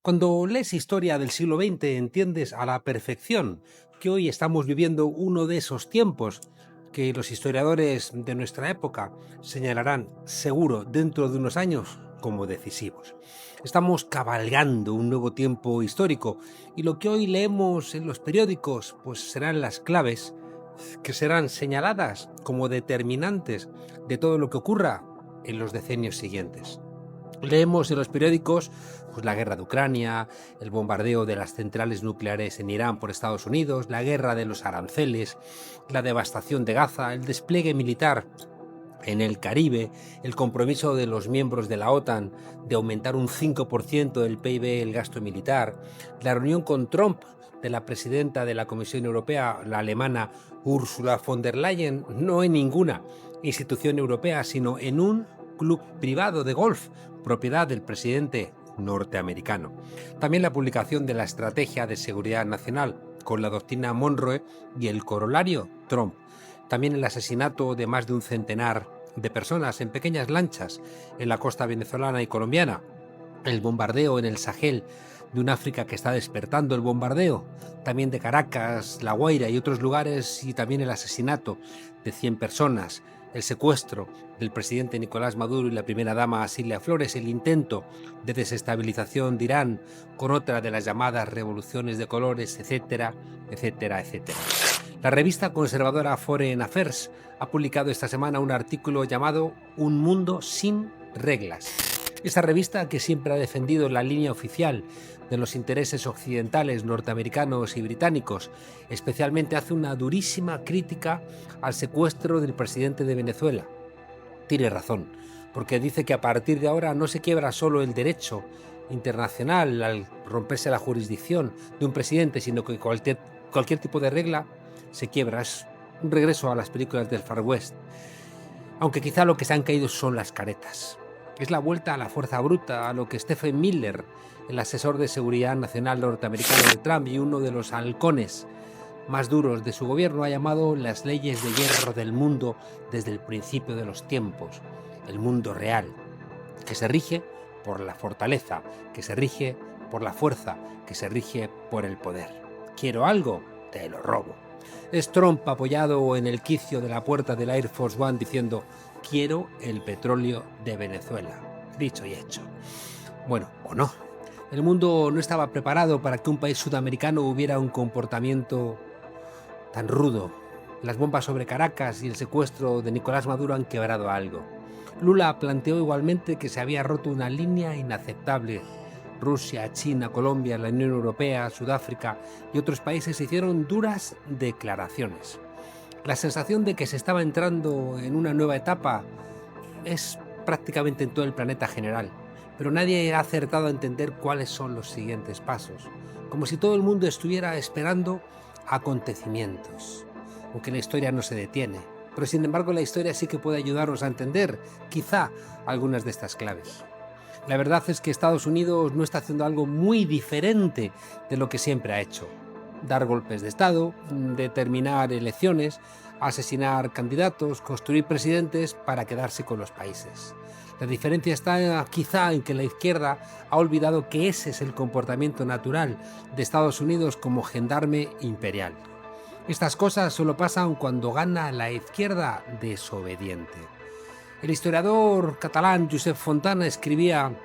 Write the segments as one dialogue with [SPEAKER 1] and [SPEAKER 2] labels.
[SPEAKER 1] Cuando lees historia del siglo XX entiendes a la perfección que hoy estamos viviendo uno de esos tiempos que los historiadores de nuestra época señalarán seguro dentro de unos años como decisivos. Estamos cabalgando un nuevo tiempo histórico y lo que hoy leemos en los periódicos pues serán las claves que serán señaladas como determinantes de todo lo que ocurra en los decenios siguientes. Leemos en los periódicos pues, la guerra de Ucrania, el bombardeo de las centrales nucleares en Irán por Estados Unidos, la guerra de los aranceles, la devastación de Gaza, el despliegue militar en el Caribe, el compromiso de los miembros de la OTAN de aumentar un 5% del PIB el gasto militar, la reunión con Trump de la presidenta de la Comisión Europea, la alemana Ursula von der Leyen, no en ninguna institución europea, sino en un club privado de golf, propiedad del presidente norteamericano. También la publicación de la Estrategia de Seguridad Nacional con la doctrina Monroe y el corolario Trump. También el asesinato de más de un centenar de personas en pequeñas lanchas en la costa venezolana y colombiana. El bombardeo en el Sahel de un África que está despertando, el bombardeo también de Caracas, La Guaira y otros lugares, y también el asesinato de 100 personas, el secuestro del presidente Nicolás Maduro y la primera dama Silvia Flores, el intento de desestabilización de Irán con otra de las llamadas revoluciones de colores, etcétera, etcétera, etcétera. La revista conservadora Foreign Affairs ha publicado esta semana un artículo llamado Un mundo sin reglas. Esta revista, que siempre ha defendido la línea oficial de los intereses occidentales, norteamericanos y británicos, especialmente hace una durísima crítica al secuestro del presidente de Venezuela. Tiene razón, porque dice que a partir de ahora no se quiebra solo el derecho internacional al romperse la jurisdicción de un presidente, sino que cualquier tipo de regla se quiebra. Es un regreso a las películas del Far West. Aunque quizá lo que se han caído son las caretas. Es la vuelta a la fuerza bruta, a lo que Stephen Miller, el asesor de seguridad nacional norteamericano de Trump y uno de los halcones más duros de su gobierno, ha llamado las leyes de hierro del mundo desde el principio de los tiempos. El mundo real, que se rige por la fortaleza, que se rige por la fuerza, que se rige por el poder. Quiero algo, te lo robo. Es Trump apoyado en el quicio de la puerta del Air Force One diciendo: quiero el petróleo de Venezuela. Dicho y hecho. Bueno, o no. El mundo no estaba preparado para que un país sudamericano hubiera un comportamiento tan rudo. Las bombas sobre Caracas y el secuestro de Nicolás Maduro han quebrado algo. Lula planteó igualmente que se había roto una línea inaceptable. Rusia, China, Colombia, la Unión Europea, Sudáfrica y otros países hicieron duras declaraciones. La sensación de que se estaba entrando en una nueva etapa es prácticamente en todo el planeta general, pero nadie ha acertado a entender cuáles son los siguientes pasos, como si todo el mundo estuviera esperando acontecimientos, aunque la historia no se detiene. Pero sin embargo la historia sí que puede ayudarnos a entender, quizá, algunas de estas claves. La verdad es que Estados Unidos no está haciendo algo muy diferente de lo que siempre ha hecho. Dar golpes de Estado, determinar elecciones, asesinar candidatos, construir presidentes para quedarse con los países. La diferencia está quizá en que la izquierda ha olvidado que ese es el comportamiento natural de Estados Unidos como gendarme imperial. Estas cosas solo pasan cuando gana la izquierda desobediente. El historiador catalán Josep Fontana escribía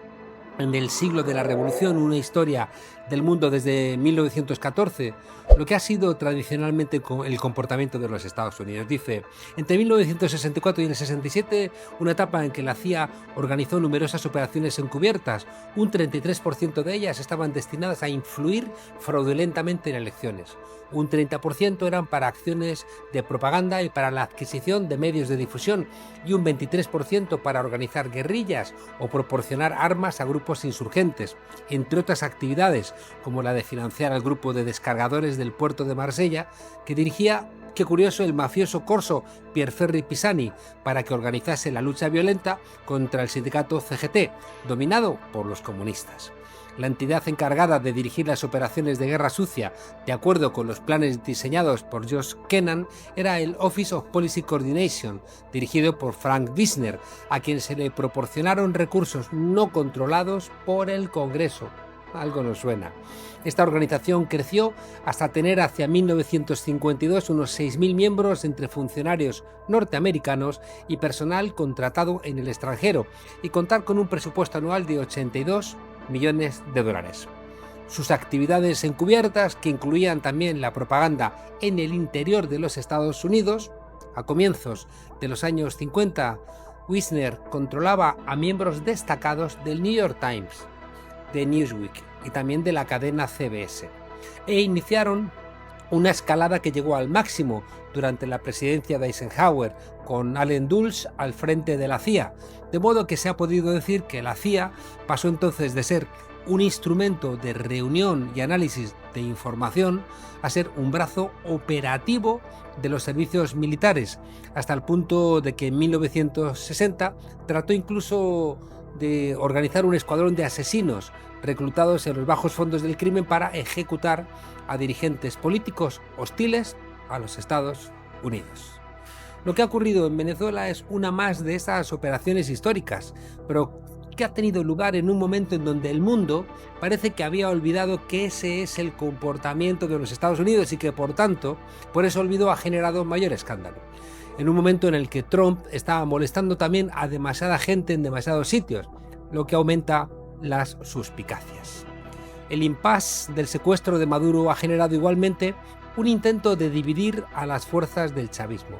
[SPEAKER 1] en el siglo de la Revolución una historia del mundo desde 1914, lo que ha sido tradicionalmente el comportamiento de los Estados Unidos. Dice: entre 1964 y el 67, una etapa en que la CIA organizó numerosas operaciones encubiertas, un 33% de ellas estaban destinadas a influir fraudulentamente en elecciones. Un 30% eran para acciones de propaganda y para la adquisición de medios de difusión, y un 23% para organizar guerrillas o proporcionar armas a grupos insurgentes, entre otras actividades como la de financiar al grupo de descargadores del puerto de Marsella que dirigía, qué curioso, el mafioso corso Pierferri Pisani para que organizase la lucha violenta contra el sindicato CGT, dominado por los comunistas. La entidad encargada de dirigir las operaciones de guerra sucia, de acuerdo con los planes diseñados por Josh Kennan, era el Office of Policy Coordination, dirigido por Frank Wisner, a quien se le proporcionaron recursos no controlados por el Congreso. Algo nos suena. Esta organización creció hasta tener hacia 1952 unos 6.000 miembros entre funcionarios norteamericanos y personal contratado en el extranjero, y contar con un presupuesto anual de 82 millones de dólares. Sus actividades encubiertas, que incluían también la propaganda en el interior de los Estados Unidos, a comienzos de los años 50, Wisner controlaba a miembros destacados del New York Times, de Newsweek y también de la cadena CBS, e iniciaron una escalada que llegó al máximo durante la presidencia de Eisenhower, con Allen Dulles al frente de la CIA, de modo que se ha podido decir que la CIA pasó entonces de ser un instrumento de reunión y análisis de información a ser un brazo operativo de los servicios militares, hasta el punto de que en 1960 trató incluso de organizar un escuadrón de asesinos reclutados en los bajos fondos del crimen para ejecutar a dirigentes políticos hostiles a los Estados Unidos. Lo que ha ocurrido en Venezuela es una más de esas operaciones históricas, pero que ha tenido lugar en un momento en donde el mundo parece que había olvidado que ese es el comportamiento de los Estados Unidos y que, por tanto, por ese olvido ha generado mayor escándalo. En un momento en el que Trump estaba molestando también a demasiada gente en demasiados sitios, lo que aumenta las suspicacias. El impasse del secuestro de Maduro ha generado igualmente un intento de dividir a las fuerzas del chavismo.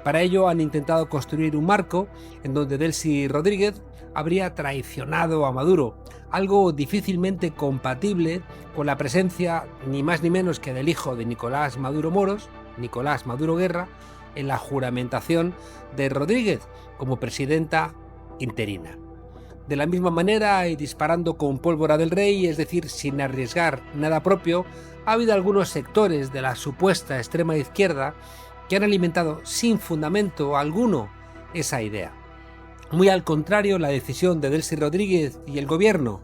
[SPEAKER 1] Para ello han intentado construir un marco en donde Delcy Rodríguez habría traicionado a Maduro, algo difícilmente compatible con la presencia ni más ni menos que del hijo de Nicolás Maduro Moros, Nicolás Maduro Guerra, en la juramentación de Rodríguez como presidenta interina. De la misma manera, y disparando con pólvora del rey, es decir, sin arriesgar nada propio, ha habido algunos sectores de la supuesta extrema izquierda que han alimentado sin fundamento alguno esa idea. Muy al contrario, la decisión de Delcy Rodríguez y el gobierno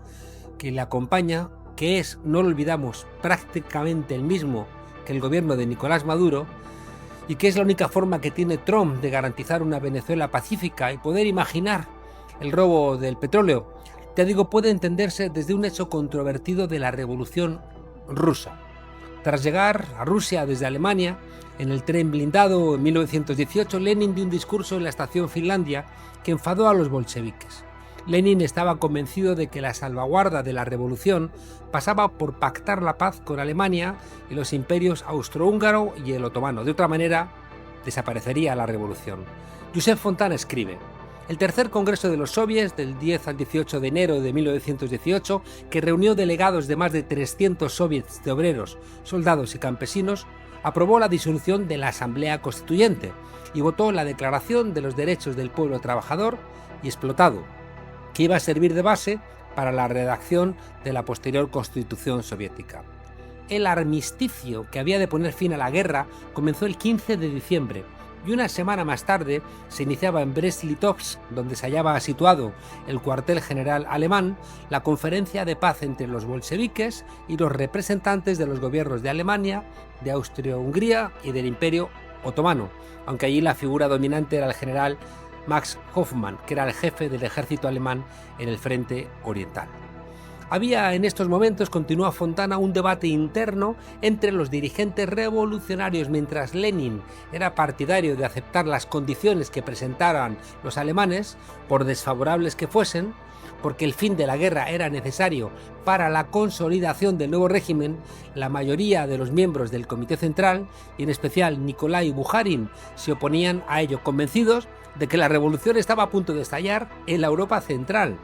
[SPEAKER 1] que le acompaña, que es, no lo olvidamos, prácticamente el mismo que el gobierno de Nicolás Maduro, y que es la única forma que tiene Trump de garantizar una Venezuela pacífica y poder imaginar el robo del petróleo, te digo, puede entenderse desde un hecho controvertido de la Revolución Rusa. Tras llegar a Rusia desde Alemania, en el tren blindado en 1918, Lenin dio un discurso en la estación Finlandia que enfadó a los bolcheviques. Lenin estaba convencido de que la salvaguarda de la revolución pasaba por pactar la paz con Alemania y los imperios austrohúngaro y el otomano. De otra manera, desaparecería la revolución. Josep Fontana escribe: el tercer congreso de los soviets, del 10 al 18 de enero de 1918, que reunió delegados de más de 300 soviets de obreros, soldados y campesinos, aprobó la disolución de la Asamblea Constituyente y votó la Declaración de los Derechos del Pueblo Trabajador y Explotado, que iba a servir de base para la redacción de la posterior Constitución soviética. El armisticio, que había de poner fin a la guerra, comenzó el 15 de diciembre, y una semana más tarde se iniciaba en Brest-Litovsk, donde se hallaba situado el cuartel general alemán, la conferencia de paz entre los bolcheviques y los representantes de los gobiernos de Alemania, de Austria-Hungría y del Imperio Otomano, aunque allí la figura dominante era el general Max Hoffmann, que era el jefe del ejército alemán en el frente oriental. Había en estos momentos, continúa Fontana, un debate interno entre los dirigentes revolucionarios, mientras Lenin era partidario de aceptar las condiciones que presentaran los alemanes, por desfavorables que fuesen, porque el fin de la guerra era necesario para la consolidación del nuevo régimen. La mayoría de los miembros del Comité Central, y en especial Nikolai Bukharin, se oponían a ello, convencidos de que la revolución estaba a punto de estallar en la Europa central.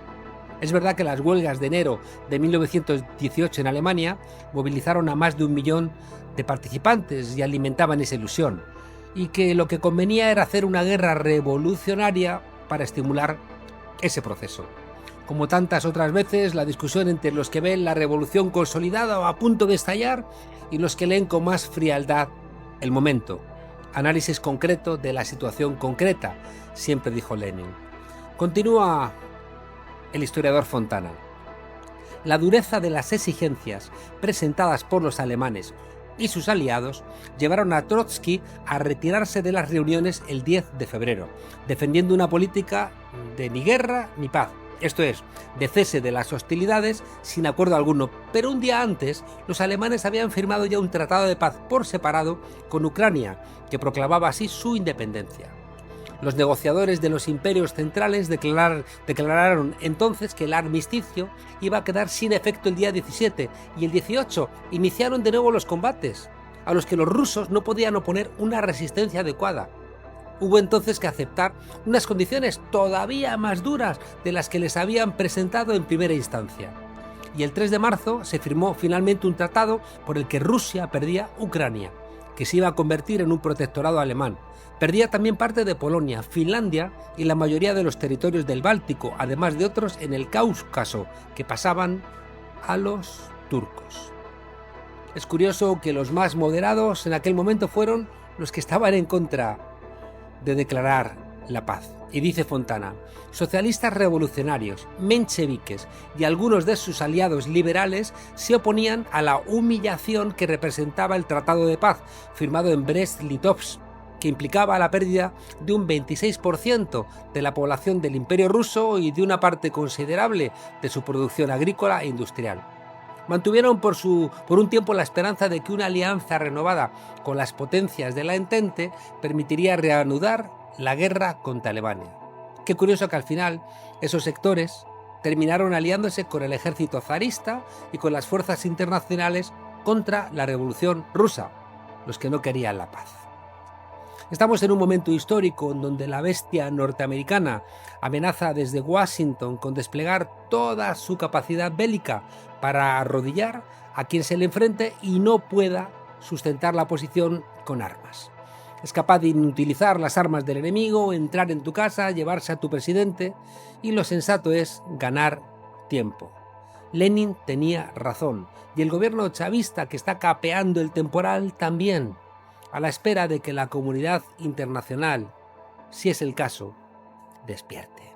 [SPEAKER 1] Es verdad que las huelgas de enero de 1918 en Alemania movilizaron a más de 1 millón de participantes y alimentaban esa ilusión, y que lo que convenía era hacer una guerra revolucionaria para estimular ese proceso. Como tantas otras veces, la discusión entre los que ven la revolución consolidada o a punto de estallar y los que leen con más frialdad el momento. Análisis concreto de la situación concreta, siempre dijo Lenin. Continúa el historiador Fontana. La dureza de las exigencias presentadas por los alemanes y sus aliados llevaron a Trotsky a retirarse de las reuniones el 10 de febrero, defendiendo una política de ni guerra ni paz, esto es, de cese de las hostilidades sin acuerdo alguno, pero un día antes los alemanes habían firmado ya un tratado de paz por separado con Ucrania, que proclamaba así su independencia. Los negociadores de los imperios centrales declararon entonces que el armisticio iba a quedar sin efecto el día 17 y el 18 iniciaron de nuevo los combates, a los que los rusos no podían oponer una resistencia adecuada. Hubo entonces que aceptar unas condiciones todavía más duras de las que les habían presentado en primera instancia. Y el 3 de marzo se firmó finalmente un tratado por el que Rusia perdía Ucrania, que se iba a convertir en un protectorado alemán. Perdía también parte de Polonia, Finlandia y la mayoría de los territorios del Báltico, además de otros en el Cáucaso, que pasaban a los turcos. Es curioso que los más moderados en aquel momento fueron los que estaban en contra de declarar la paz. Y dice Fontana, socialistas revolucionarios, mencheviques y algunos de sus aliados liberales se oponían a la humillación que representaba el Tratado de Paz, firmado en Brest-Litovsk, que implicaba la pérdida de un 26% de la población del Imperio ruso y de una parte considerable de su producción agrícola e industrial. Mantuvieron por un tiempo la esperanza de que una alianza renovada con las potencias de la Entente permitiría reanudar la guerra contra Alemania. Qué curioso que al final esos sectores terminaron aliándose con el ejército zarista y con las fuerzas internacionales contra la Revolución Rusa, los que no querían la paz. Estamos en un momento histórico en donde la bestia norteamericana amenaza desde Washington con desplegar toda su capacidad bélica para arrodillar a quien se le enfrente y no pueda sustentar la posición con armas. Es capaz de inutilizar las armas del enemigo, entrar en tu casa, llevarse a tu presidente, y lo sensato es ganar tiempo. Lenin tenía razón, y el gobierno chavista que está capeando el temporal también, a la espera de que la comunidad internacional, si es el caso, despierte.